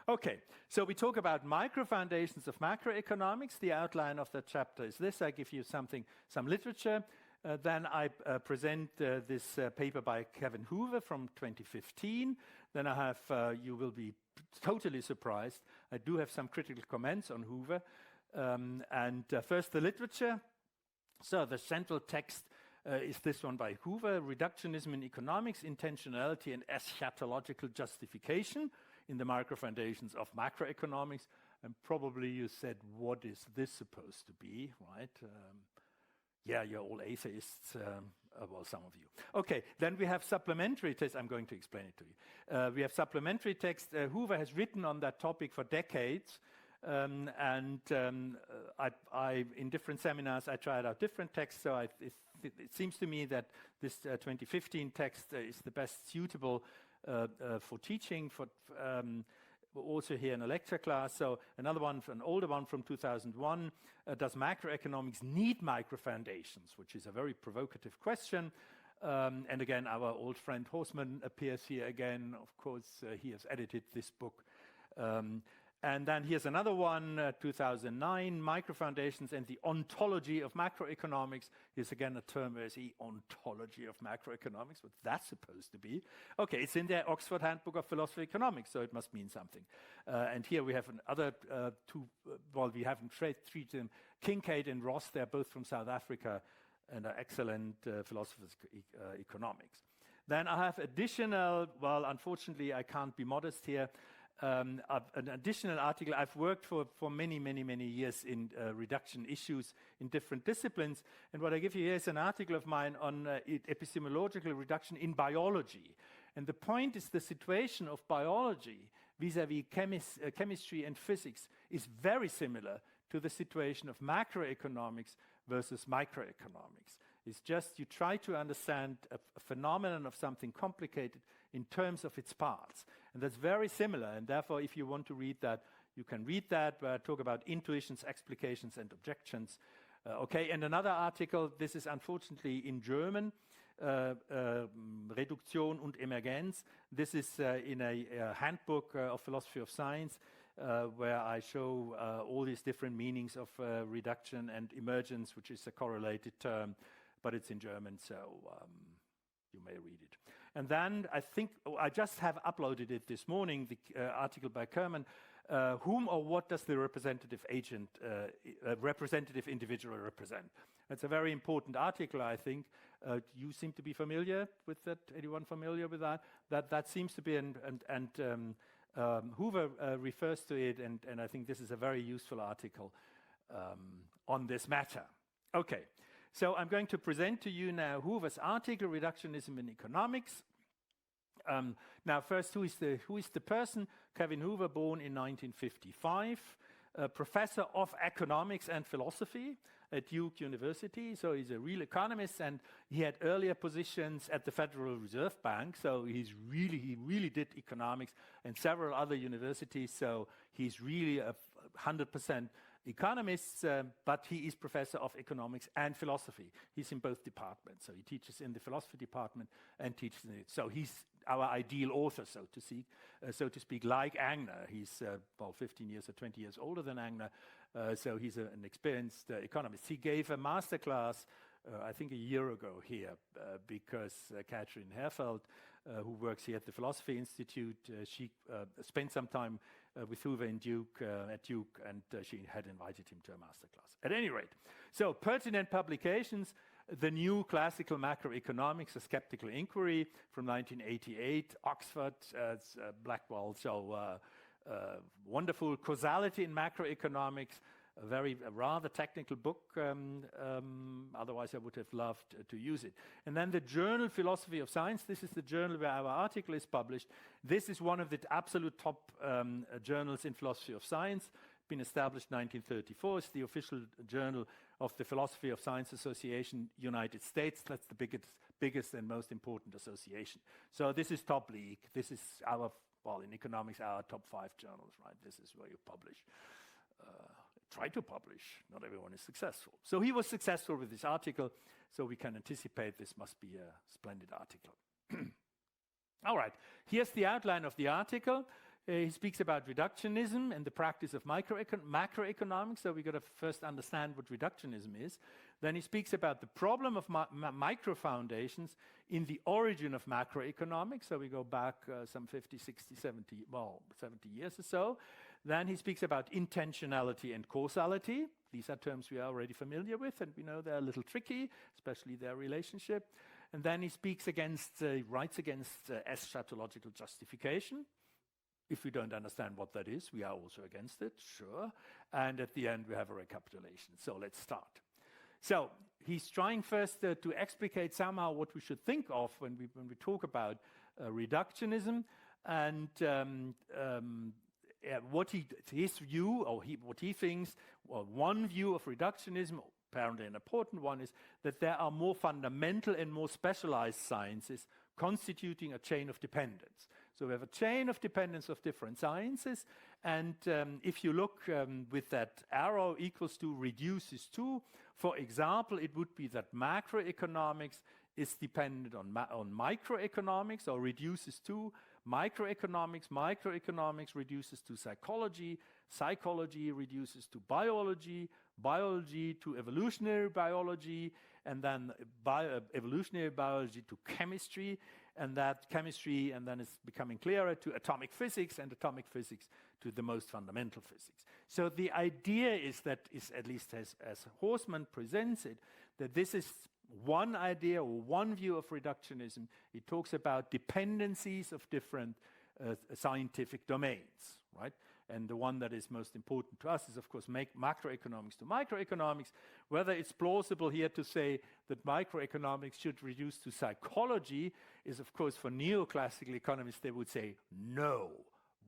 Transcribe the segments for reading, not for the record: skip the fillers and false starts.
Okay, so we talk about Microfoundations of Macroeconomics. The outline of the chapter is this. I give you some literature. Then I present this paper by Kevin Hoover from 2015. Then I have, you will be totally surprised, I do have some critical comments on Hoover. First, the literature. So the central text is this one by Hoover, Reductionism in Economics, Intentionality and Eschatological Justification in the Microfoundations of Macroeconomics. And probably you said, what is this supposed to be, right? Yeah, you're all atheists, well, some of you. Okay, then we have supplementary text. I'm going to explain it to you. We have supplementary text. Hoover has written on that topic for decades. I in different seminars, I tried out different texts. So it seems to me that this 2015 text is the best suitable for teaching, also here in a lecture class. So another one, an older one from 2001, does macroeconomics need microfoundations? Which is a very provocative question. And again, our old friend Horstman appears here again. Of course, he has edited this book. And then here's another one, 2009, Microfoundations and the Ontology of Macroeconomics. Here's again a term where I see ontology of macroeconomics. What's that supposed to be? Okay, it's in the Oxford Handbook of Philosophy of Economics, so it must mean something. And here we have another two, well, we haven't treated them, Kincaid and Ross. They're both from South Africa and are excellent philosophers of economics. Then I have additional, well, unfortunately, I can't be modest here, an additional article. I've worked for many years in reduction issues in different disciplines. And what I give you here is an article of mine on epistemological reduction in biology. And the point is the situation of biology vis-à-vis chemistry and physics is very similar to the situation of macroeconomics versus microeconomics. It's just you try to understand a phenomenon of something complicated in terms of its parts. And that's very similar. And therefore, if you want to read that, you can read that, where I talk about intuitions, explications, and objections. Okay, and another article, this is unfortunately in German, Reduktion und Emergenz. This is in a handbook of philosophy of science, where I show all these different meanings of reduction and emergence, which is a correlated term, but it's in German, so you may read it. And then I think, I just have uploaded it this morning, the article by Kerman, whom or what does the representative agent, representative individual represent? It's a very important article, I think. You seem to be familiar with that. Anyone familiar with that? That seems to be, Hoover refers to it, and I think this is a very useful article on this matter. Okay, so I'm going to present to you now Hoover's article, Reductionism in Economics. Now, first, who is the person? Kevin Hoover, born in 1955, professor of economics and philosophy at Duke University. So he's a real economist, and he had earlier positions at the Federal Reserve Bank. So he really did economics and several other universities. So he's really a 100% economist, but he is professor of economics and philosophy. He's in both departments. So he teaches in the philosophy department and teaches in it. So he's our ideal author, so to speak, like Agner. He's about 15 years or 20 years older than Agner, so he's an experienced economist. He gave a masterclass, I think a year ago here, because Katrin Herfeld, who works here at the Philosophy Institute, she spent some time with Hoover at Duke, and she had invited him to a masterclass. At any rate, so pertinent publications. The New Classical Macroeconomics, a Skeptical Inquiry from 1988, Oxford, Blackwell. So wonderful. Causality in Macroeconomics, a rather technical book. Otherwise, I would have loved to use it. And then the journal Philosophy of Science. This is the journal where our article is published. This is one of the absolute top journals in philosophy of science. Been established 1934. It's the official journal of the Philosophy of Science Association, United States. That's the biggest and most important association. So this is top league. This is in economics, our top 5 journals, right? This is where you publish. Try to publish. Not everyone is successful. So he was successful with this article, so we can anticipate this must be a splendid article. All right, here's the outline of the article. He speaks about reductionism and the practice of macroeconomics, so we've got to first understand what reductionism is. Then he speaks about the problem of microfoundations in the origin of macroeconomics, so we go back some 50, 60, 70 years or so. Then he speaks about intentionality and causality. These are terms we are already familiar with, and we know they're a little tricky, especially their relationship. And then he speaks against, writes against eschatological justification. If we don't understand what that is, we are also against it, sure. And at the end, we have a recapitulation. So let's start. So he's trying first to explicate somehow what we should think of when we talk about reductionism, and his view, or what he thinks, well, one view of reductionism, apparently an important one, is that there are more fundamental and more specialized sciences constituting a chain of dependence. So we have a chain of dependence of different sciences, and if you look with that arrow equals to reduces to, for example, it would be that macroeconomics is dependent on microeconomics, or reduces to microeconomics. Microeconomics reduces to psychology. Psychology reduces to biology. Biology to evolutionary biology, and then evolutionary biology to chemistry, and that chemistry, and then it's becoming clearer, to atomic physics, and atomic physics to the most fundamental physics. So the idea is that, at least as Horstman presents it, that this is one idea or one view of reductionism. It talks about dependencies of different scientific domains, right? And the one that is most important to us is, of course, macroeconomics to microeconomics. Whether it's plausible here to say that microeconomics should reduce to psychology is, of course, for neoclassical economists, they would say, no,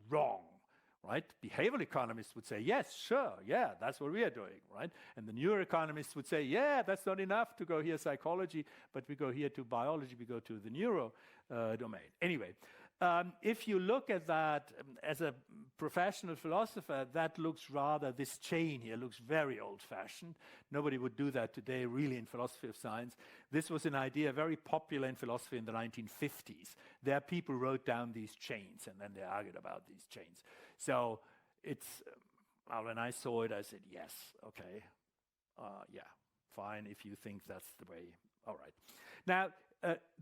wrong, right? Behavioral economists would say, yes, sure, yeah, that's what we are doing, right? And the neuroeconomists would say, yeah, that's not enough to go here psychology, but we go here to biology, we go to the neuro domain. Anyway, if you look at that as a professional philosopher, that looks rather, this chain here looks very old-fashioned. Nobody would do that today, really, in philosophy of science. This was an idea very popular in philosophy in the 1950s. There people wrote down these chains, and then they argued about these chains. So it's, when I saw it, I said, yes, okay, yeah, fine, if you think that's the way, all right. Now,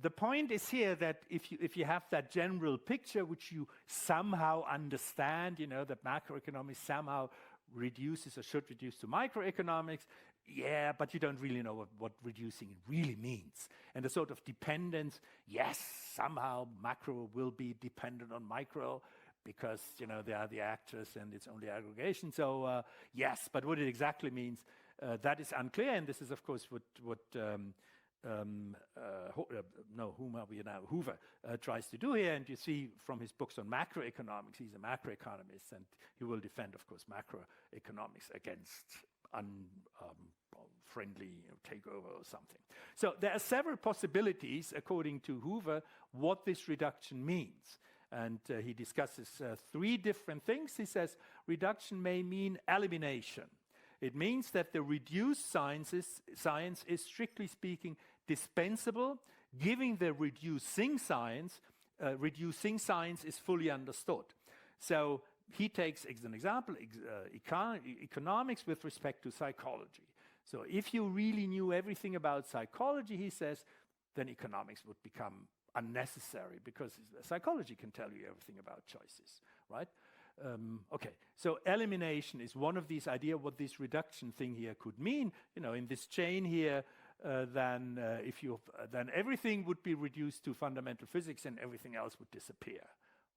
the point is here that if you have that general picture, which you somehow understand, you know, that macroeconomics somehow reduces or should reduce to microeconomics, yeah, but you don't really know what reducing really means. And the sort of dependence, yes, somehow macro will be dependent on micro, because, you know, they are the actors and it's only aggregation. So, yes, but what it exactly means, that is unclear. And this is, of course, what Hoover tries to do here, and you see from his books on macroeconomics, he's a macroeconomist, and he will defend, of course, macroeconomics against unfriendly takeover or something. So there are several possibilities, according to Hoover, what this reduction means. And he discusses three different things. He says reduction may mean elimination. It means that the reduced science is, strictly speaking, dispensable, giving the reducing science is fully understood. So he takes, as an example, economics with respect to psychology. So if you really knew everything about psychology, he says, then economics would become unnecessary, because psychology can tell you everything about choices, right? Okay, so elimination is one of these ideas, what this reduction thing here could mean. You know, in this chain here, then everything would be reduced to fundamental physics and everything else would disappear,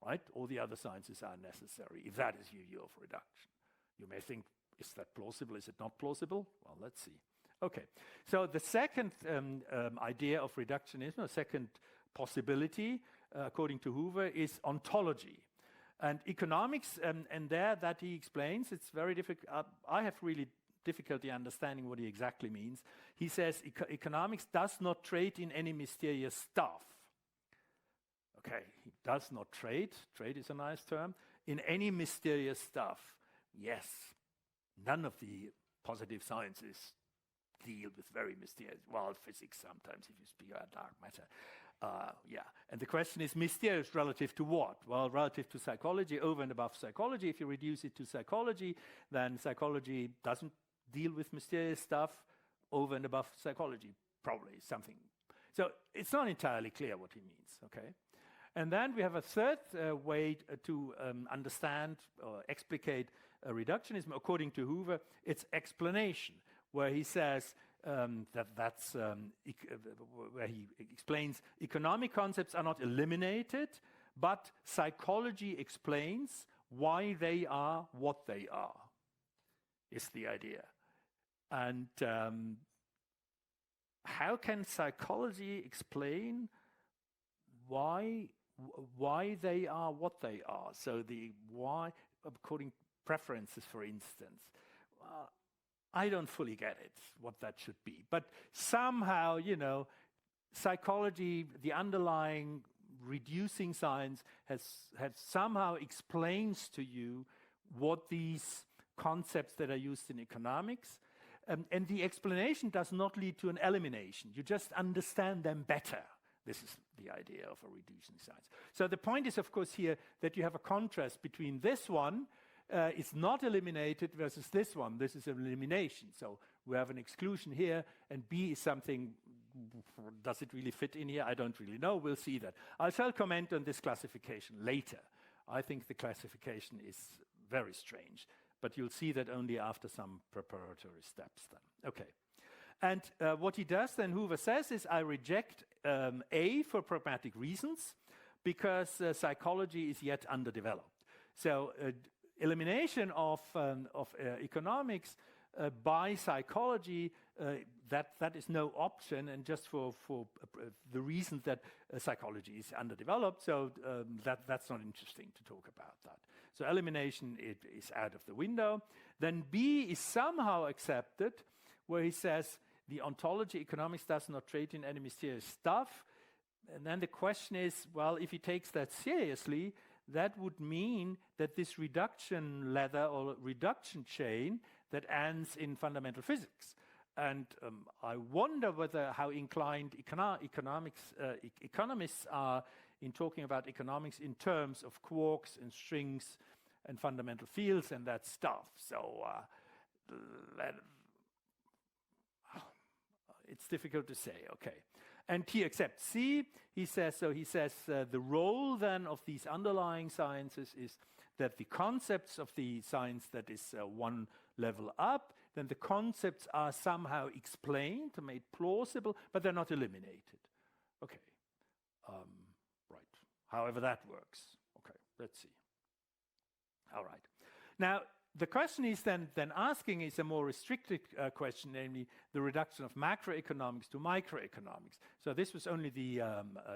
right? All the other sciences are necessary, if that is your view of reduction. You may think, is that plausible? Is it not plausible? Well, let's see. Okay, so the second idea of reductionism, or second possibility, according to Hoover, is ontology. And economics, and there that he explains, it's very difficult. I have really difficulty understanding what he exactly means. He says economics does not trade in any mysterious stuff. Okay, he does not trade. Trade is a nice term. In any mysterious stuff. Yes, none of the positive sciences deal with very mysterious, well, physics sometimes, if you speak about dark matter. Yeah, and the question is mysterious relative to what? Well, relative to psychology, over and above psychology. If you reduce it to psychology, then psychology doesn't deal with mysterious stuff. Over and above psychology, probably something. So it's not entirely clear what he means, okay? And then we have a third way to understand or explicate reductionism. According to Hoover, it's explanation, where he says where he explains economic concepts are not eliminated, but psychology explains why they are what they are, is the idea. And how can psychology explain why they are what they are? So the why, according preferences, for instance. I don't fully get it, what that should be. But somehow, you know, psychology, the underlying reducing science, has somehow explains to you what these concepts that are used in economics. And the explanation does not lead to an elimination. You just understand them better. This is the idea of a reducing science. So the point is, of course, here that you have a contrast between this one, it's not eliminated, versus this one. This is an elimination. So we have an exclusion here, and B is something. Does it really fit in here? I don't really know. We'll see that. I shall comment on this classification later. I think the classification is very strange, but you'll see that only after some preparatory steps then. Okay. And what he does then, Hoover says, is I reject A for pragmatic reasons, because psychology is yet underdeveloped. So elimination of economics by psychology, that is no option, and just for the reason that psychology is underdeveloped, so that's not interesting to talk about that. So elimination is out of the window. Then B is somehow accepted, where he says the ontology economics does not trade in any mysterious stuff. And then the question is, well, if he takes that seriously, that would mean that this reduction ladder or reduction chain that ends in fundamental physics. And I wonder how inclined economists are in talking about economics in terms of quarks and strings and fundamental fields and that stuff. So it's difficult to say, okay. And he accepts C. He says the role then of these underlying sciences is that the concepts of the science that is one level up, then the concepts are somehow explained, made plausible, but they're not eliminated. Okay, right. However that works. Okay, let's see. All right. Now, the question is then asking is a more restricted question, namely the reduction of macroeconomics to microeconomics. So this was only the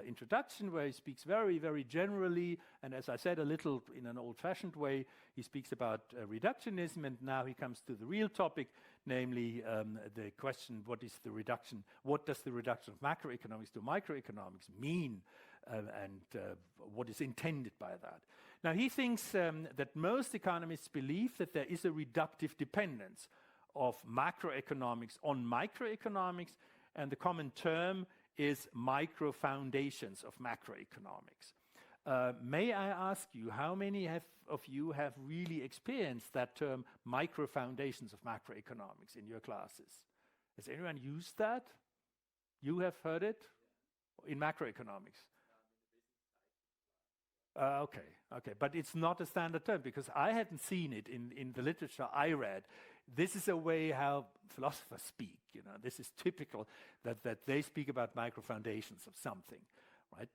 introduction, where he speaks very, very generally, and as I said, a little in an old-fashioned way. He speaks about reductionism, and now he comes to the real topic, namely the question: what is the reduction? What does the reduction of macroeconomics to microeconomics mean, and what is intended by that? Now, he thinks that most economists believe that there is a reductive dependence of macroeconomics on microeconomics, and the common term is microfoundations of macroeconomics. May I ask you, how many of you have really experienced that term, microfoundations of macroeconomics, in your classes? Has anyone used that? You have heard it in macroeconomics? Okay, but it's not a standard term, because I hadn't seen it in the literature I read. This is a way how philosophers speak. You know, this is typical that they speak about microfoundations of something, right?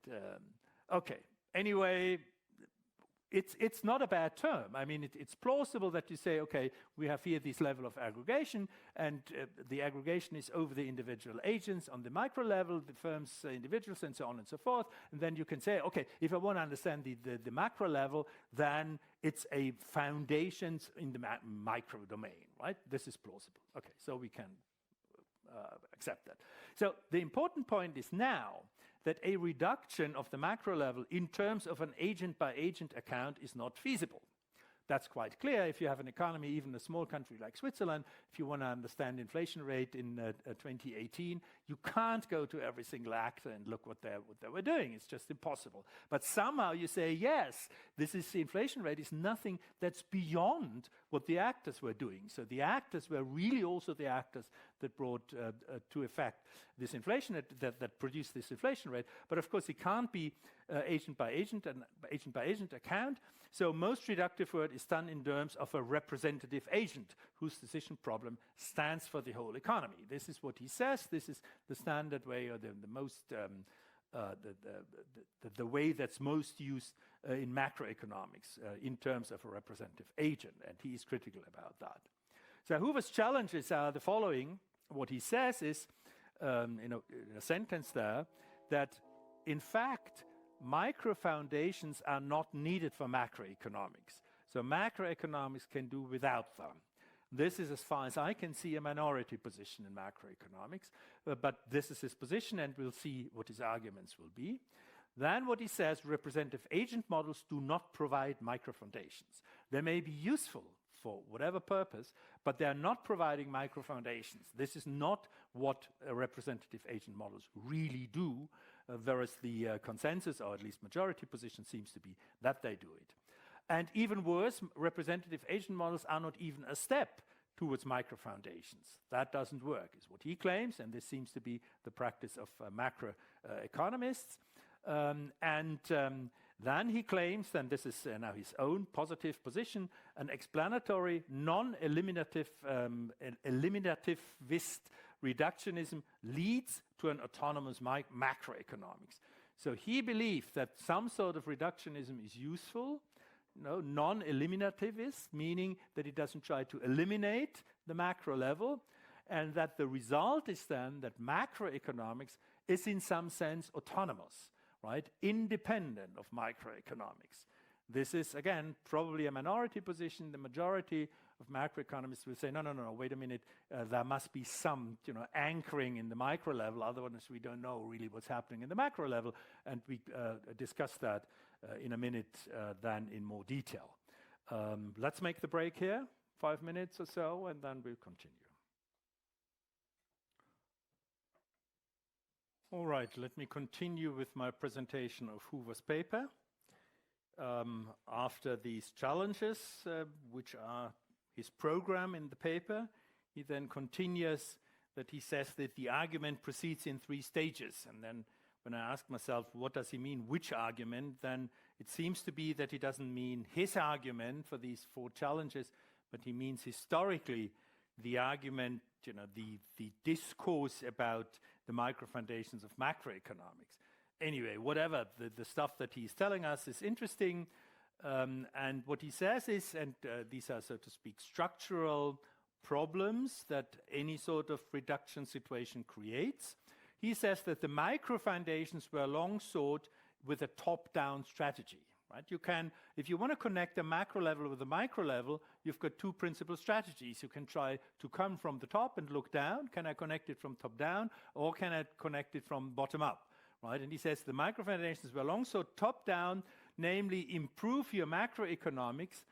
Okay. Anyway, it's not a bad term. I mean, it's plausible that you say, okay, we have here this level of aggregation, and the aggregation is over the individual agents on the micro level, the firms, individuals, and so on and so forth. And then you can say, okay, if I want to understand the macro level, then it's a foundations in the micro domain, right? This is plausible. Okay, so we can accept that. So the important point is now that a reduction of the macro level in terms of an agent-by-agent account is not feasible, That's quite clear. If you have an economy, even a small country like Switzerland, if you want to understand inflation rate in 2018, you can't go to every single actor and look what they were doing. It's just impossible. But somehow you say, yes, this is the inflation rate is nothing that's beyond what the actors were doing. So the actors were really also the actors that brought to effect this inflation that produced this inflation rate. But of course, it can't be agent by agent and agent by agent account. So most reductive work is done in terms of a representative agent whose decision problem stands for the whole economy. This is what he says. This is the standard way, or the most the way that's most used in macroeconomics in terms of a representative agent, and he is critical about that. So Hoover's challenges are the following. What he says is, in a sentence there, that in fact, microfoundations are not needed for macroeconomics. So macroeconomics can do without them. This is, as far as I can see, a minority position in macroeconomics, but this is his position, and we'll see what his arguments will be. Then what he says, representative agent models do not provide microfoundations. They may be useful for whatever purpose, but they are not providing microfoundations. This is not what representative agent models really do, whereas the consensus, or at least majority position, seems to be that they do it. And even worse, representative agent models are not even a step towards microfoundations. That doesn't work, is what he claims, and this seems to be the practice of macro economists. Then he claims, and this is now his own positive position, an explanatory, non-eliminativist reductionism leads to an autonomous macroeconomics. So he believes that some sort of reductionism is useful, non-eliminativist, meaning that it doesn't try to eliminate the macro level, and that the result is then that macroeconomics is in some sense autonomous, right? Independent of microeconomics. This is, again, probably a minority position. The majority of macroeconomists will say, no, wait a minute, there must be some anchoring in the micro level, otherwise we don't know really what's happening in the macro level, and we discuss that in a minute then in more detail. Let's make the break here, 5 minutes or so, and then we'll continue. All right, let me continue with my presentation of Hoover's paper. After these challenges, which are his program in the paper, he then continues that he says that the argument proceeds in 3 stages. And then when I ask myself, what does he mean, which argument, then it seems to be that he doesn't mean his argument for these 4 challenges, but he means historically the argument, the discourse about the microfoundations of macroeconomics. Anyway, whatever, the stuff that he's telling us is interesting. And what he says is, and these are, so to speak, structural problems that any sort of reduction situation creates. He says that the microfoundations were long sought with a top-down strategy. Right? You can, if you want to connect the macro level with the micro level, you've got 2 principal strategies. You can try to come from the top and look down. Can I connect it from top down, or can I connect it from bottom up? Right? And he says the microfoundations were long sought top down, namely improve your macroeconomics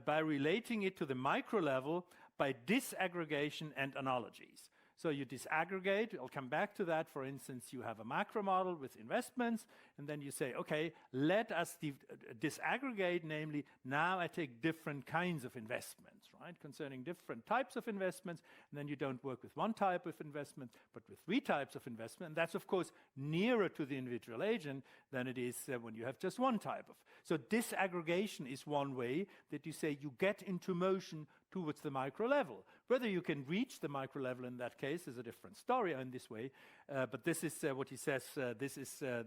by relating it to the micro level by disaggregation and analogies. So you disaggregate, I'll come back to that. For instance, you have a macro model with investments, and then you say, okay, let us disaggregate, namely, now I take different kinds of investments, right, concerning different types of investments, and then you don't work with one type of investment, but with 3 types of investment. And that's, of course, nearer to the individual agent than it is when you have just one type of. So disaggregation is one way that you say you get into motion towards the micro level. Whether you can reach the micro level in that case is a different story in this way, but this is what he says,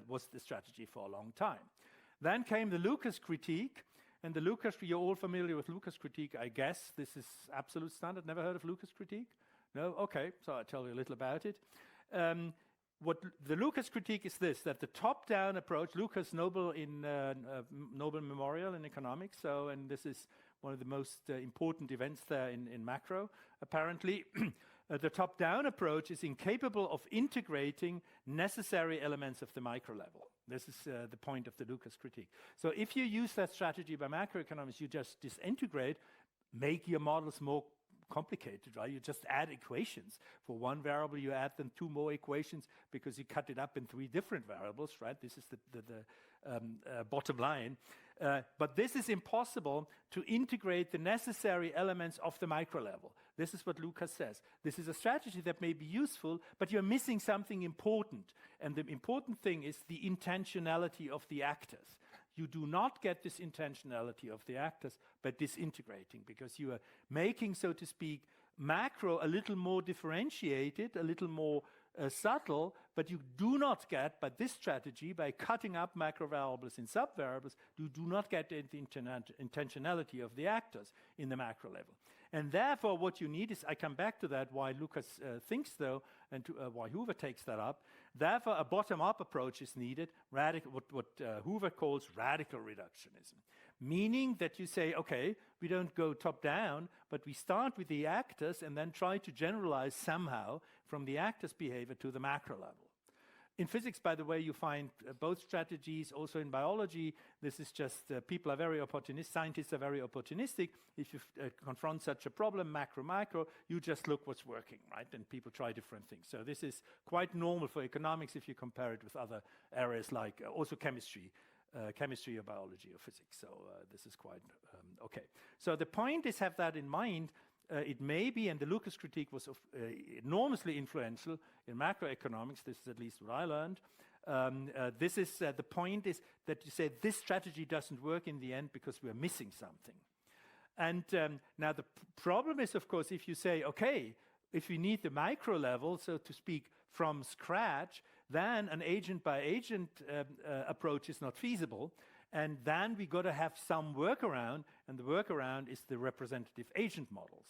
was the strategy for a long time. Then came the Lucas critique, and the Lucas, you're all familiar with Lucas critique, I guess. This is absolute standard. Never heard of Lucas critique? No? Okay, so I'll tell you a little about it. What the Lucas critique is this, that the top-down approach, Lucas Nobel Nobel Memorial in economics, and this is one of the most important events there in macro, apparently. The top-down approach is incapable of integrating necessary elements of the micro level. This is the point of the Lucas critique. So if you use that strategy by macroeconomics, you just disintegrate, make your models more complicated, right? You just add equations. For one variable, you add then 2 more equations because you cut it up in 3 different variables, right? This is the bottom line. But this is impossible to integrate the necessary elements of the micro level. This is what Lucas says. This is a strategy that may be useful, but you're missing something important. And the important thing is the intentionality of the actors. You do not get this intentionality of the actors by disintegrating, because you are making, so to speak, macro a little more differentiated, a little more subtle, but you do not get, by this strategy, by cutting up macro variables in sub-variables, you do not get the intentionality of the actors in the macro level. And therefore, what you need is, I come back to that, why Lucas thinks though, and why Hoover takes that up. Therefore, a bottom-up approach is needed, what Hoover calls radical reductionism. Meaning that you say, okay, we don't go top-down, but we start with the actors and then try to generalize somehow from the actors' behavior to the macro level. In physics, by the way, you find both strategies. Also in biology, this is just people are very opportunistic, scientists are very opportunistic. If you confront such a problem, macro, you just look what's working, right? And people try different things. So this is quite normal for economics if you compare it with other areas like also chemistry or biology or physics. So this is quite okay. So the point is, have that in mind. It may be, and the Lucas critique was enormously influential in macroeconomics. This is at least what I learned. This is the point is that you say this strategy doesn't work in the end because we're missing something. And now the problem is, of course, if you say, okay, if we need the micro level, so to speak, from scratch, then an agent-by-agent approach is not feasible. And then we got to have some workaround, and the workaround is the representative agent models.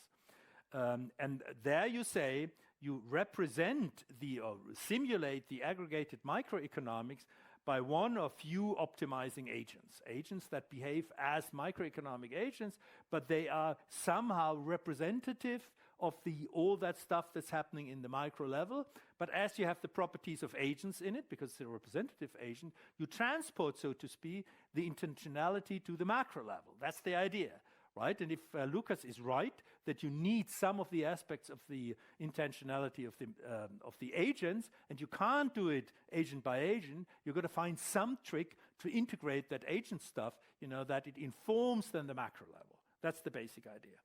And there you say you represent or simulate the aggregated microeconomics by one or few optimizing agents that behave as microeconomic agents, but they are somehow representative of all that stuff that's happening in the micro level. But as you have the properties of agents in it, because it's a representative agent, you transport, so to speak, the intentionality to the macro level. That's the idea, right? And if Lucas is right, that you need some of the aspects of the intentionality of the agents, and you can't do it agent by agent, you're going to find some trick to integrate that agent stuff, that it informs then the macro level. That's the basic idea.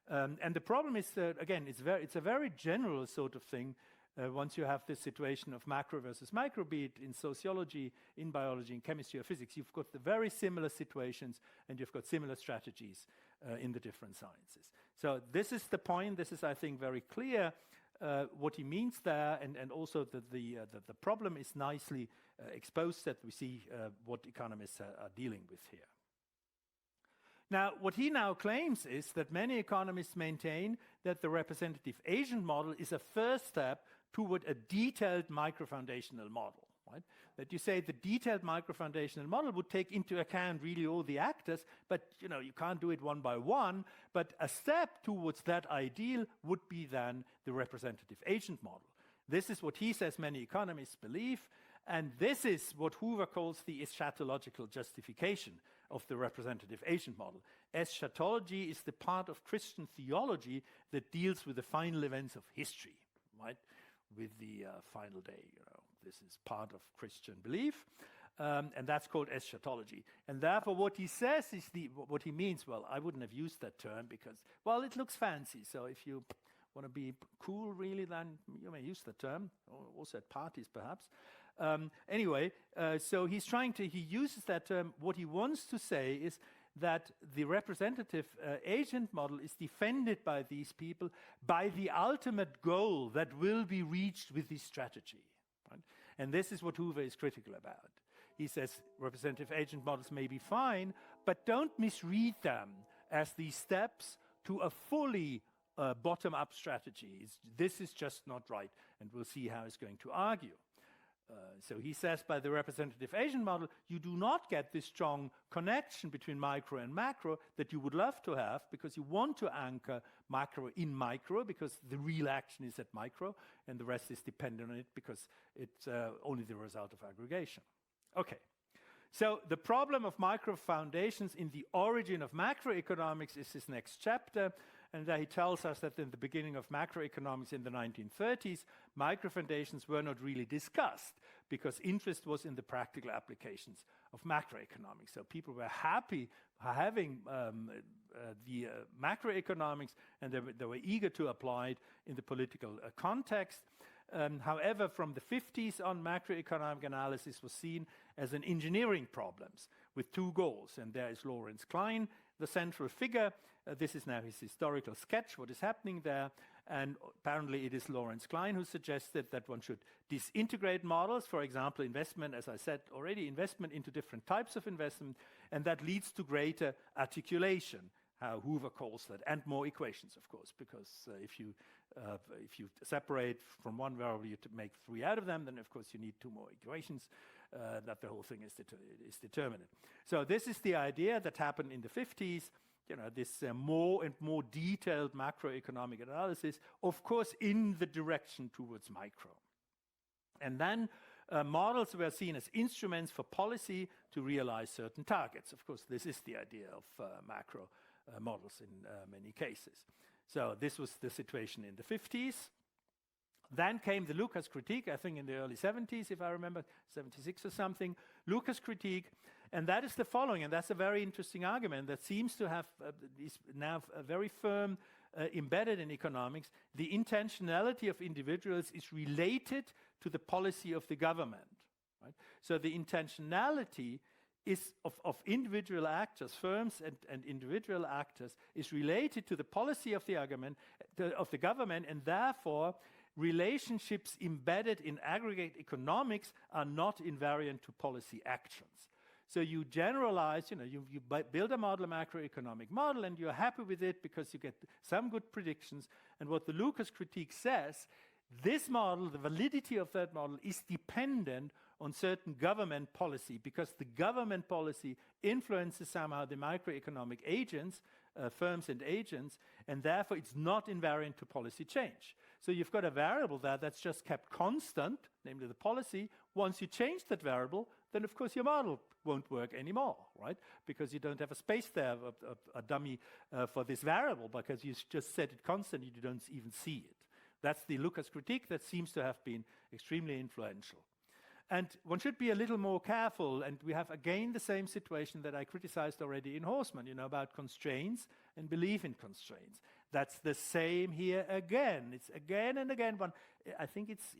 And the problem is that, again, it's a very general sort of thing. Once you have this situation of macro versus micro, be it in sociology, in biology, in chemistry or physics, you've got the very similar situations and you've got similar strategies in the different sciences. So this is the point. This is, I think, very clear what he means there, and also that the problem is nicely exposed, that we see what economists are dealing with here. Now, what he now claims is that many economists maintain that the representative agent model is a first step toward a detailed microfoundational model, right? That you say the detailed microfoundational model would take into account really all the actors, but you can't do it one by one, but a step towards that ideal would be then the representative agent model. This is what he says many economists believe, and this is what Hoover calls the eschatological justification of the representative agent model. Eschatology is the part of Christian theology that deals with the final events of history, right? With the final day, this is part of Christian belief, and that's called eschatology. And therefore, what he says is what he means. Well, I wouldn't have used that term because, well, it looks fancy. So if you want to be cool, really, then you may use the term. Also at parties, perhaps. Anyway, so he uses that term. What he wants to say is that the representative agent model is defended by these people by the ultimate goal that will be reached with this strategy. Right? And this is what Hoover is critical about. He says representative agent models may be fine, but don't misread them as these steps to a fully bottom-up strategy. This is just not right, and we'll see how he's going to argue. So he says by the representative agent model, you do not get this strong connection between micro and macro that you would love to have, because you want to anchor macro in micro because the real action is at micro and the rest is dependent on it because it's only the result of aggregation. Okay. So the problem of microfoundations in the origin of macroeconomics is his next chapter, and there he tells us that in the beginning of macroeconomics in the 1930s, microfoundations were not really discussed because interest was in the practical applications of macroeconomics. So people were happy having the macroeconomics, and they were eager to apply it in the political context. However, from the 50s on, macroeconomic analysis was seen as an engineering problems with two goals. And there is Lawrence Klein, the central figure. This is now his historical sketch, what is happening there. And apparently it is Lawrence Klein who suggested that one should disintegrate models, for example, investment, as I said already, investment into different types of investment, and that leads to greater articulation, how Hoover calls that, and more equations, of course, because if you separate from one variable, you make 3 out of them, then of course you need 2 more equations, that the whole thing is determinate. So this is the idea that happened in the 50s, this more and more detailed macroeconomic analysis, of course, in the direction towards micro. And then models were seen as instruments for policy to realize certain targets. Of course, this is the idea of macro models in many cases. So this was the situation in the 50s. Then came the Lucas critique, I think in the early 70s, if I remember, 76 or something, Lucas critique, and that is the following, and that's a very interesting argument that seems to have is now very firm embedded in economics. The intentionality of individuals is related to the policy of the government. Right? So the intentionality is of individual actors, firms and individual actors, is related to the policy of the government, and therefore relationships embedded in aggregate economics are not invariant to policy actions. So you generalize, you build a model, a macroeconomic model, and you're happy with it because you get some good predictions. And what the Lucas critique says, this model, the validity of that model, is dependent on certain government policy, because the government policy influences somehow the macroeconomic agents, firms and agents, and therefore it's not invariant to policy change. So you've got a variable there that's just kept constant, namely the policy. Once you change that variable, then of course your model won't work anymore, right? Because you don't have a space there, a dummy for this variable, because you just set it constant, you don't even see it. That's the Lucas critique that seems to have been extremely influential. And one should be a little more careful, and we have again the same situation that I criticized already in Horstman, about constraints and belief in constraints. That's the same here again. It's again and again one. I think it's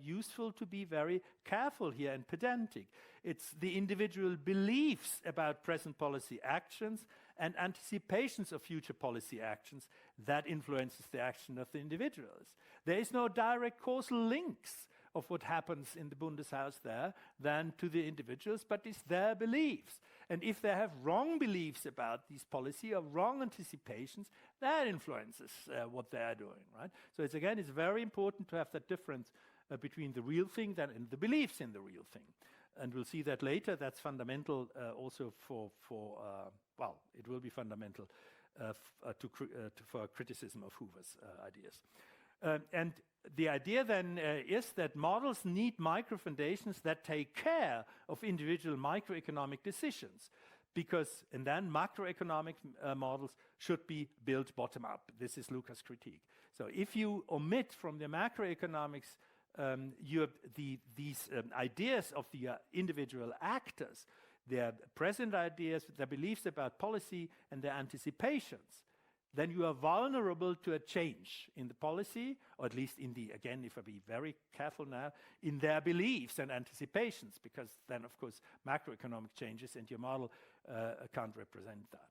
useful to be very careful here and pedantic. It's the individual beliefs about present policy actions and anticipations of future policy actions that influences the action of the individuals. There is no direct causal links of what happens in the Bundeshaus there than to the individuals, but it's their beliefs. And if they have wrong beliefs about these policy or wrong anticipations, that influences what they are doing, right? So it's very important to have that difference between the real thing and the beliefs in the real thing. And we'll see that later. That's fundamental also for it will be fundamental for criticism of Hoover's ideas. And the idea then is that models need microfoundations that take care of individual microeconomic decisions, and then macroeconomic models should be built bottom up. This is Lucas' critique. So if you omit from the macroeconomics these ideas of the individual actors, their present ideas, their beliefs about policy, and their anticipations, then you are vulnerable to a change in the policy, or at least if I be very careful now, in their beliefs and anticipations, because then, of course, macroeconomic changes and your model can't represent that.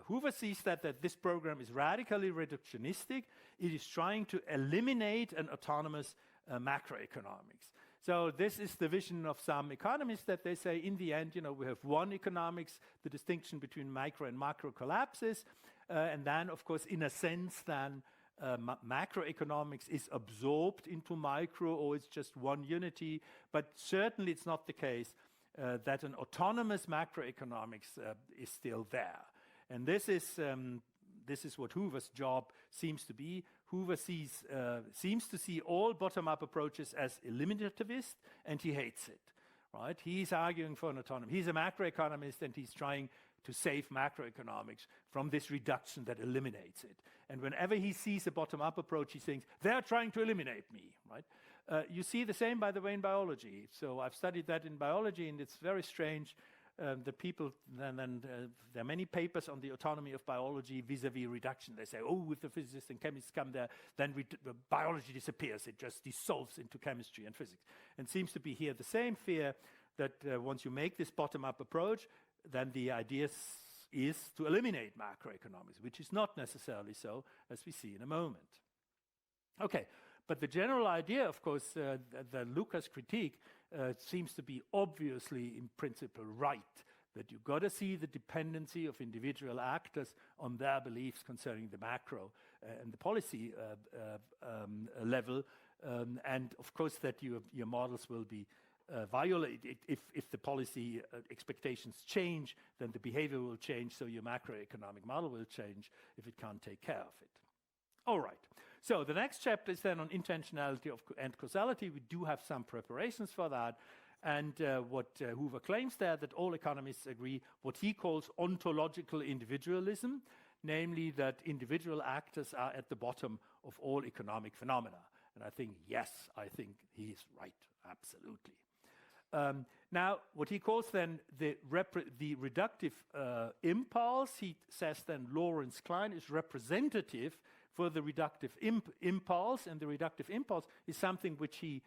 Hoover sees that this program is radically reductionistic. It is trying to eliminate an autonomous macroeconomics. So this is the vision of some economists, that they say in the end, we have one economics, the distinction between micro and macro collapses, and then, of course, in a sense, then macroeconomics is absorbed into micro, or it's just one unity. But certainly it's not the case that an autonomous macroeconomics is still there. And this is what Hoover's job seems to be. Hoover seems to see all bottom-up approaches as eliminativist, and he hates it. Right? He's arguing for an autonomy. He's a macroeconomist, and he's trying to save macroeconomics from this reduction that eliminates it. And whenever he sees a bottom-up approach, he thinks, they're trying to eliminate me. Right? You see the same, by the way, in biology. So I've studied that in biology, and it's very strange. The people, there are many papers on the autonomy of biology vis-a-vis reduction. They say, oh, if the physicists and chemists come there, then biology disappears. It just dissolves into chemistry and physics. And seems to be here the same fear that once you make this bottom-up approach, then the idea is to eliminate macroeconomics, which is not necessarily so, as we see in a moment. Okay, but the general idea, of course, the Lucas critique seems to be obviously in principle right, that you've got to see the dependency of individual actors on their beliefs concerning the macro and the policy level, and of course that your models will be violated. If the policy expectations change, then the behavior will change, so your macroeconomic model will change if it can't take care of it. All right. So the next chapter is then on intentionality and causality. We do have some preparations for that. And what Hoover claims there, that all economists agree, what he calls ontological individualism, namely that individual actors are at the bottom of all economic phenomena. And I think, yes, I think he is right, absolutely. Now, what he calls then the reductive impulse, he says then Lawrence Klein is representative for the reductive impulse, and the reductive impulse is something which he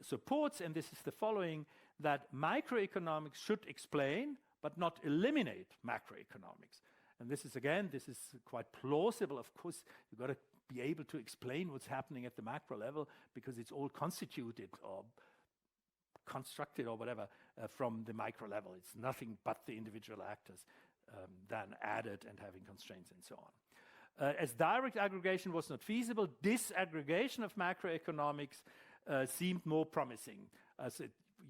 supports, and this is the following, that microeconomics should explain but not eliminate macroeconomics. And this is quite plausible. Of course, you've got to be able to explain what's happening at the macro level, because it's all constituted or constructed or whatever from the micro level. It's nothing but the individual actors then added and having constraints and so on. As direct aggregation was not feasible, disaggregation of macroeconomics seemed more promising.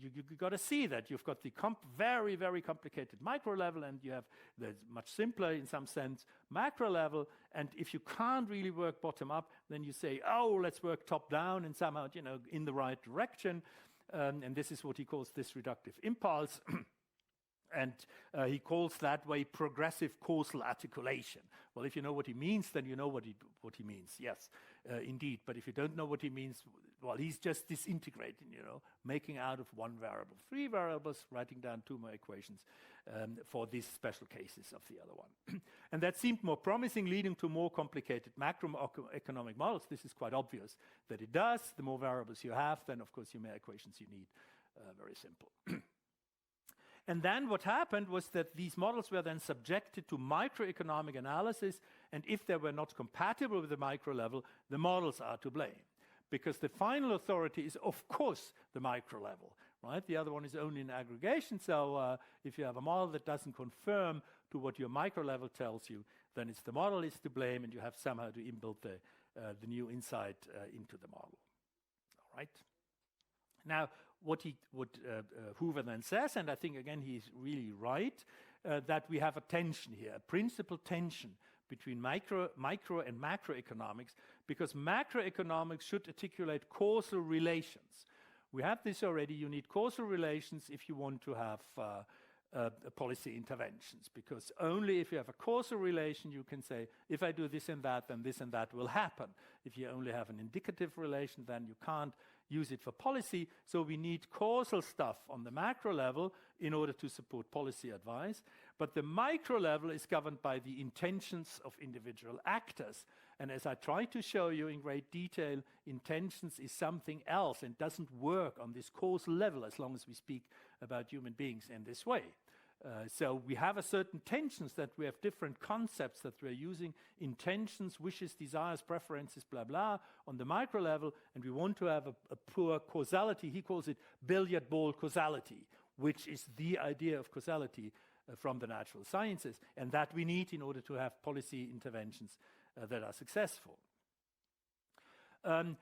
You've got to see that you've got the very, very complicated micro level, and you have the much simpler, in some sense, macro level. And if you can't really work bottom up, then you say, oh, let's work top down and somehow, in the right direction. And this is what he calls this reductive impulse. And he calls that way progressive causal articulation. Well, if you know what he means, then you know what he means. Yes, indeed. But if you don't know what he means, well, he's just disintegrating, making out of one variable 3 variables, writing down 2 more equations for these special cases of the other one. And that seemed more promising, leading to more complicated macroeconomic models. This is quite obvious that it does. The more variables you have, then, of course, the more equations you need. Very simple. And then what happened was that these models were then subjected to microeconomic analysis, and if they were not compatible with the micro level, the models are to blame. Because the final authority is, of course, the micro level, right? The other one is only an aggregation, so if you have a model that doesn't confirm to what your micro level tells you, then it's the model is to blame, and you have somehow to inbuild the new insight into the model. All right? Now, what Hoover then says, and I think again he's really right, that we have a tension here, a principal tension between micro and macroeconomics, because macroeconomics should articulate causal relations. We have this already. You need causal relations if you want to have policy interventions, because only if you have a causal relation you can say, if I do this and that, then this and that will happen. If you only have an indicative relation, then you can't use it for policy. So we need causal stuff on the macro level in order to support policy advice. But the micro level is governed by the intentions of individual actors. And as I try to show you in great detail, intentions is something else and doesn't work on this causal level as long as we speak about human beings in this way. So we have a certain tensions, that we have different concepts that we're using, intentions, wishes, desires, preferences, blah, blah, on the micro level, and we want to have a poor causality. He calls it billiard ball causality, which is the idea of causality from the natural sciences, and that we need in order to have policy interventions that are successful.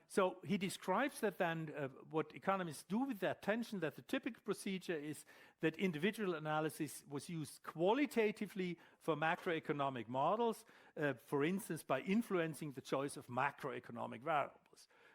So he describes that then what economists do with their attention, that the typical procedure is that individual analysis was used qualitatively for macroeconomic models, for instance, by influencing the choice of macroeconomic variables.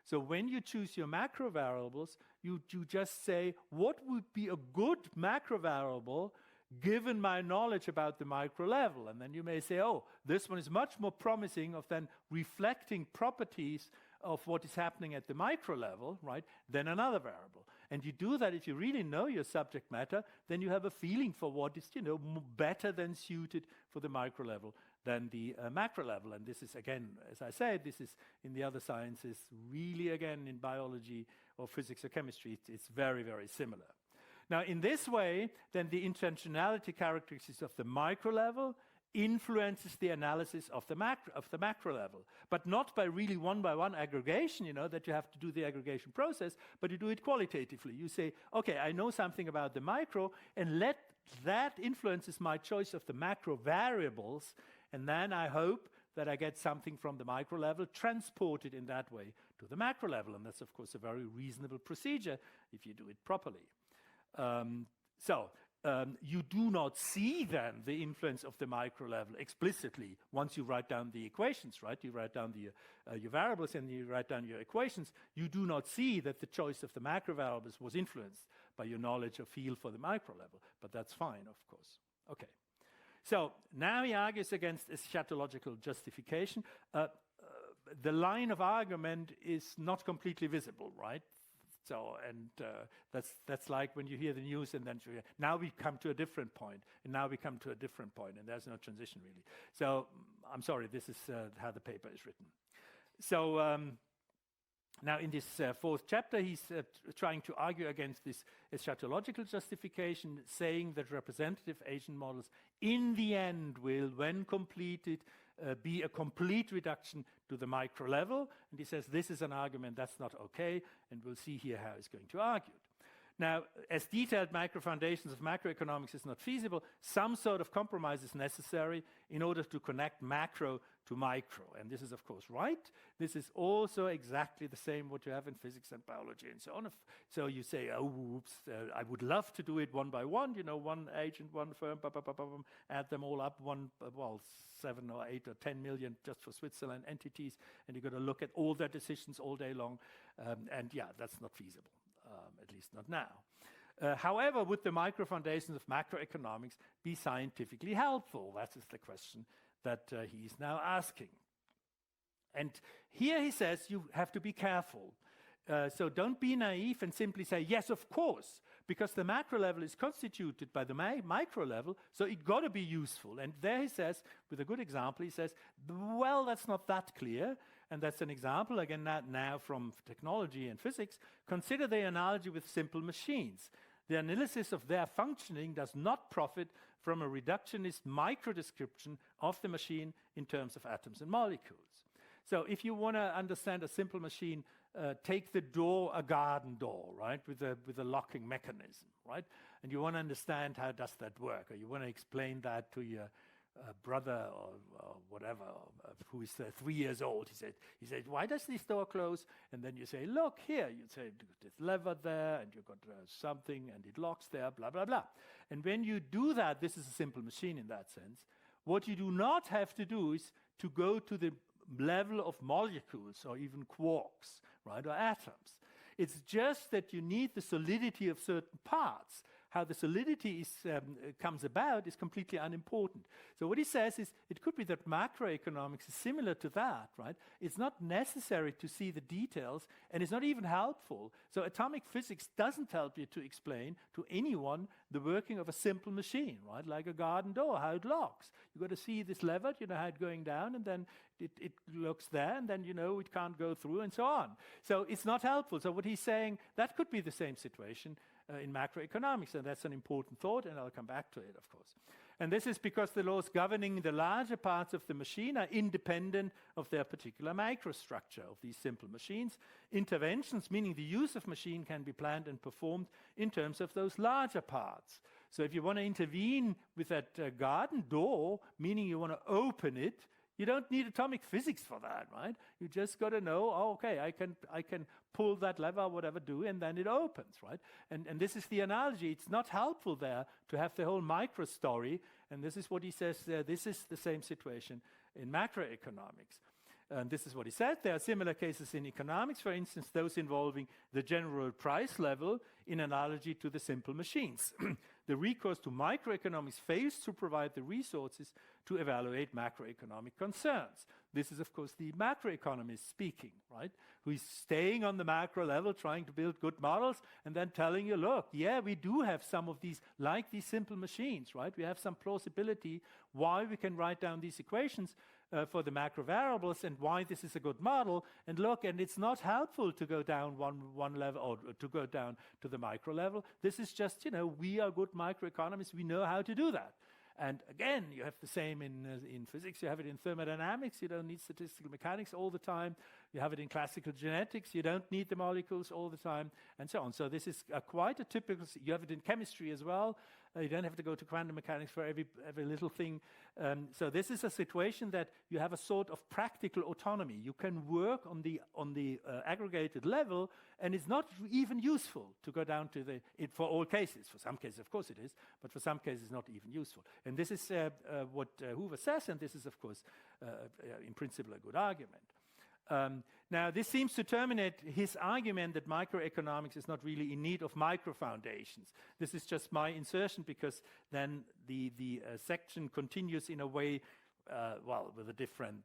So when you choose your macro variables, you just say, what would be a good macro variable given my knowledge about the micro level? And then you may say, oh, this one is much more promising of then reflecting properties of what is happening at the micro level, right, than another variable. And you do that if you really know your subject matter, then you have a feeling for what is, better than suited for the micro level than the macro level. And this is, again, as I said, this is in the other sciences, really, again, in biology or physics or chemistry, it's very, very similar. Now, in this way, then the intentionality characteristics of the micro level influences the analysis of the macro level, but not by really one-by-one aggregation, that you have to do the aggregation process, but you do it qualitatively. You say, okay, I know something about the micro, and let that influences my choice of the macro variables, and then I hope that I get something from the micro level transported in that way to the macro level, and that's, of course, a very reasonable procedure if you do it properly. You do not see then the influence of the micro level explicitly once you write down the equations, right? You write down your variables and you write down your equations. You do not see that the choice of the macro variables was influenced by your knowledge or feel for the micro level, but that's fine, of course. Okay. So now he argues against eschatological justification. The line of argument is not completely visible, right? So, and that's like when you hear the news and then now we come to a different point, and now we come to a different point, and there's no transition really. So, I'm sorry, this is how the paper is written. So, now in this fourth chapter, he's trying to argue against this eschatological justification, saying that representative agent models in the end will, when completed, be a complete reduction to the micro level. And he says this is an argument that's not okay, and we'll see here how he's going to argue it. Now, as detailed Microfoundations of Macroeconomics is not feasible, some sort of compromise is necessary in order to connect macro to micro. And this is, of course, right. This is also exactly the same what you have in physics and biology and so on. So you say, oh, oops, I would love to do it one by one, one agent, one firm, add them all up, 7 or 8 or 10 million just for Switzerland entities, and you've got to look at all their decisions all day long. And yeah, that's not feasible. At least not now. However, would the microfoundations of macroeconomics be scientifically helpful? That is the question that he is now asking. And here he says you have to be careful. So don't be naive and simply say, yes, of course, because the macro level is constituted by the micro level, so it got to be useful. And there he says, with a good example, he says, well, that's not that clear. And that's an example, again, now from technology and physics. Consider the analogy with simple machines. The analysis of their functioning does not profit from a reductionist microdescription of the machine in terms of atoms and molecules. So if you want to understand a simple machine, take the door, a garden door, right, with a locking mechanism, right? And you want to understand how does that work, or you want to explain that to your brother or whatever, who is 3 years old. He said, why does this door close? And then you say, look here. You say, there's lever there, and you've got something, and it locks there, blah, blah, blah. And when you do that, this is a simple machine in that sense. What you do not have to do is to go to the level of molecules or even quarks, right, or atoms. It's just that you need the solidity of certain parts. How the solidity comes about is completely unimportant. So what he says is, it could be that macroeconomics is similar to that, right? It's not necessary to see the details, and it's not even helpful. So atomic physics doesn't help you to explain to anyone the working of a simple machine, right? Like a garden door, how it locks. You've got to see this lever, how it's going down, and then it looks there, and then it can't go through, and so on. So it's not helpful. So what he's saying, that could be the same situation in macroeconomics, and that's an important thought, and I'll come back to it, of course. And this is because the laws governing the larger parts of the machine are independent of their particular microstructure of these simple machines. Interventions, meaning the use of machine, can be planned and performed in terms of those larger parts. So if you want to intervene with that garden door, meaning you want to open it, You don't need atomic physics for that, right? You just got to know, oh, okay, I can pull that lever, whatever, do, and then it opens, right? And this is the analogy. It's not helpful there to have the whole micro story, and this is what he says there. This is the same situation in macroeconomics. And this is what he said. There are similar cases in economics, for instance, those involving the general price level in analogy to the simple machines. The recourse to microeconomics fails to provide the resources to evaluate macroeconomic concerns. This is, of course, the macroeconomist speaking, right? Who is staying on the macro level, trying to build good models, and then telling you, look, yeah, we do have some of these, like these simple machines, right? We have some plausibility why we can write down these equations for the macro variables and why this is a good model. And look, and it's not helpful to go down one level or to go down to the micro level. This is just, we are good microeconomists. We know how to do that. And again, you have the same in physics. You have it in thermodynamics. You don't need statistical mechanics all the time. You have it in classical genetics. You don't need the molecules all the time, and so on. So this is quite a typical. You have it in chemistry as well. You don't have to go to quantum mechanics for every little thing. So this is a situation that you have a sort of practical autonomy. You can work on the aggregated level, and it's not even useful to go down to for all cases. For some cases, of course, it is, but for some cases, not even useful. And this is what Hoover says, and this is, of course, in principle, a good argument. Now, this seems to terminate his argument that microeconomics is not really in need of microfoundations. This is just my insertion because then the section continues in a way, with a different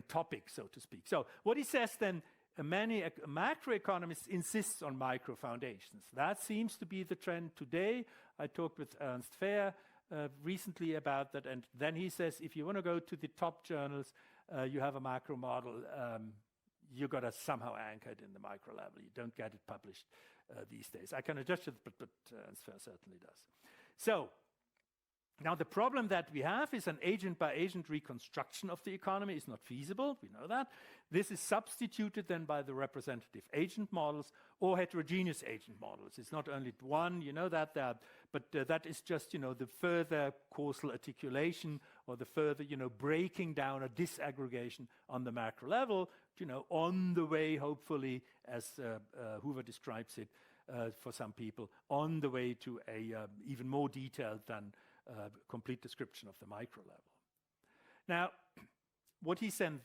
topic, so to speak. So what he says then, many macroeconomists insist on microfoundations. That seems to be the trend today. I talked with Ernst Fehr recently about that, and then he says if you want to go to the top journals, you have a macro model, you got to somehow anchor it in the micro level. You don't get it published these days. I can adjust it, but Ernst Fehr certainly does. So now the problem that we have is an agent-by-agent reconstruction of the economy is not feasible. We know that. This is substituted then by the representative agent models or heterogeneous agent models. It's not only one, you know that, but that is just, the further causal articulation or the further, breaking down a disaggregation on the macro level, on the way, hopefully, as Hoover describes it for some people, on the way to a even more detailed than complete description of the micro level. Now, what he said,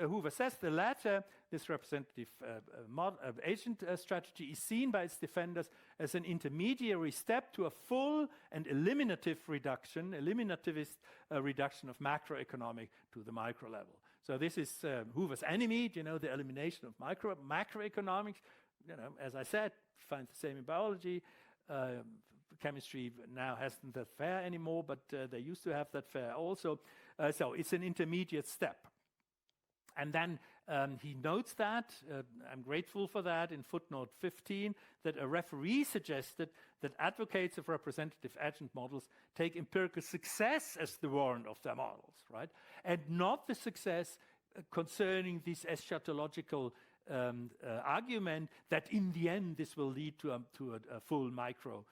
Hoover says, the latter, this representative agent strategy, is seen by its defenders as an intermediary step to a full and eliminativist reduction of macroeconomic to the micro level. So this is Hoover's enemy, the elimination of macroeconomics. As I said, find the same in biology. Chemistry now hasn't that fair anymore, but they used to have that fair also. So it's an intermediate step. And then he notes that, I'm grateful for that, in footnote 15, that a referee suggested that advocates of representative agent models take empirical success as the warrant of their models, right? And not the success concerning this eschatological argument that in the end this will lead to a full micro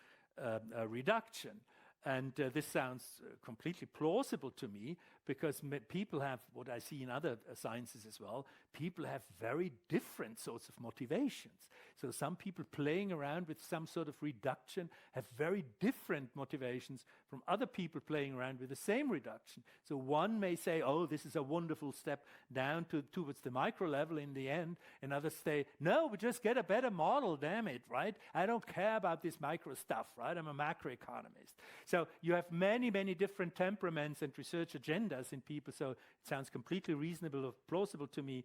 reduction. And this sounds completely plausible to me because people have, what I see in other sciences as well, people have very different sorts of motivations. So some people playing around with some sort of reduction have very different motivations from other people playing around with the same reduction. So one may say, oh, this is a wonderful step down towards the micro level in the end, and others say, no, we just get a better model, damn it, right? I don't care about this micro stuff, right? I'm a macroeconomist. So you have many, many different temperaments and research agendas in people, so it sounds completely reasonable or plausible to me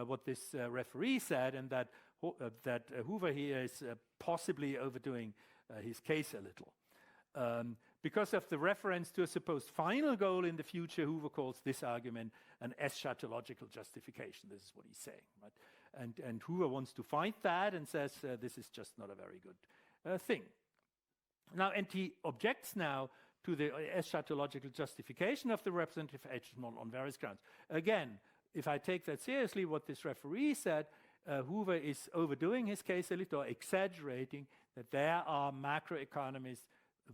what this referee said, and that Hoover here is possibly overdoing his case a little. Because of the reference to a supposed final goal in the future, Hoover calls this argument an eschatological justification. This is what he's saying, right? And Hoover wants to fight that and says this is just not a very good thing. Now, and he objects now to the eschatological justification of the representative agent model on various grounds. Again, if I take that seriously, what this referee said, Hoover is overdoing his case a little, or exaggerating, that there are macroeconomists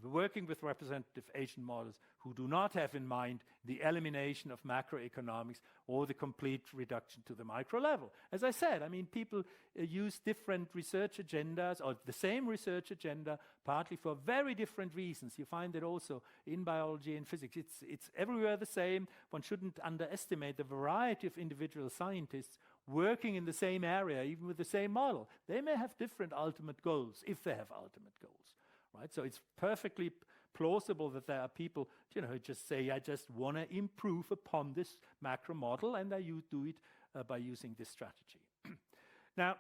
working with representative agent models who do not have in mind the elimination of macroeconomics or the complete reduction to the micro level. As I said, I mean, people use different research agendas or the same research agenda, partly for very different reasons. You find it also in biology and physics. It's everywhere the same. One shouldn't underestimate the variety of individual scientists working in the same area, even with the same model. They may have different ultimate goals, if they have ultimate goals. Right? So it's perfectly plausible that there are people, who just say, I just want to improve upon this macro model, and you do it by using this strategy. Now,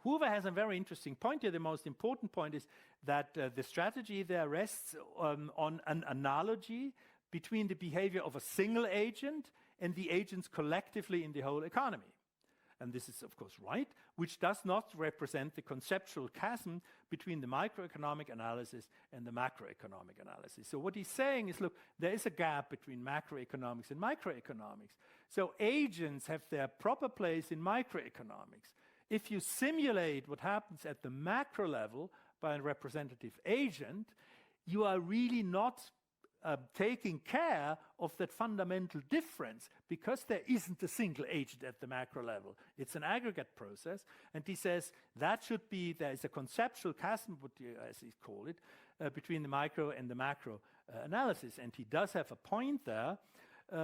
Hoover has a very interesting point here. The most important point is that the strategy there rests on an analogy between the behavior of a single agent and the agents collectively in the whole economy. And this is, of course, right, which does not represent the conceptual chasm between the microeconomic analysis and the macroeconomic analysis. So what he's saying is, look, there is a gap between macroeconomics and microeconomics. So agents have their proper place in microeconomics. If you simulate what happens at the macro level by a representative agent, you are really not taking care of that fundamental difference, because there isn't a single agent at the macro level. It's an aggregate process, and he says that should be, there is a conceptual chasm, as he call it, between the micro and the macro analysis. And he does have a point there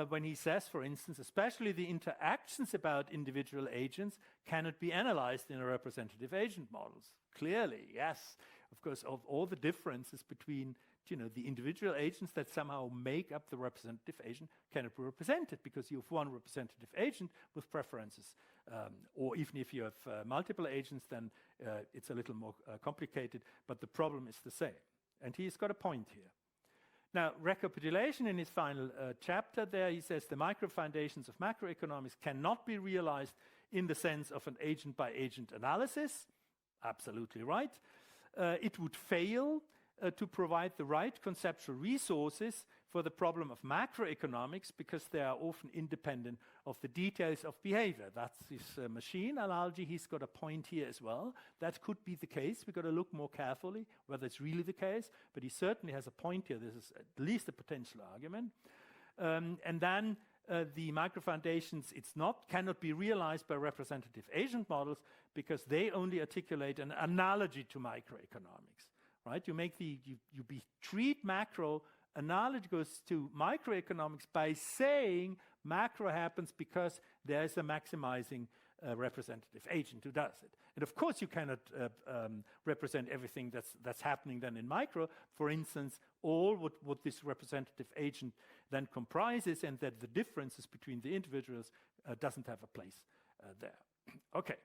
when he says, for instance, especially the interactions about individual agents cannot be analyzed in a representative agent models. Clearly, yes, of course, of all the differences between the individual agents that somehow make up the representative agent cannot be represented, because you have one representative agent with preferences. Or even if you have multiple agents, then it's a little more complicated, but the problem is the same. And he's got a point here. Now, recapitulation in his final chapter there, he says the microfoundations of macroeconomics cannot be realized in the sense of an agent-by-agent analysis. Absolutely right. It would fail to provide the right conceptual resources for the problem of macroeconomics, because they are often independent of the details of behavior. That's his machine analogy. He's got a point here as well. That could be the case. We've got to look more carefully whether it's really the case, but he certainly has a point here. This is at least a potential argument. And then the microfoundations, cannot be realized by representative agent models, because they only articulate an analogy to microeconomics. Right? You treat macro analogous to microeconomics by saying macro happens because there is a maximizing representative agent who does it. And of course, you cannot represent everything that's happening then in micro. For instance, all what this representative agent then comprises, and that the differences between the individuals doesn't have a place there. Okay.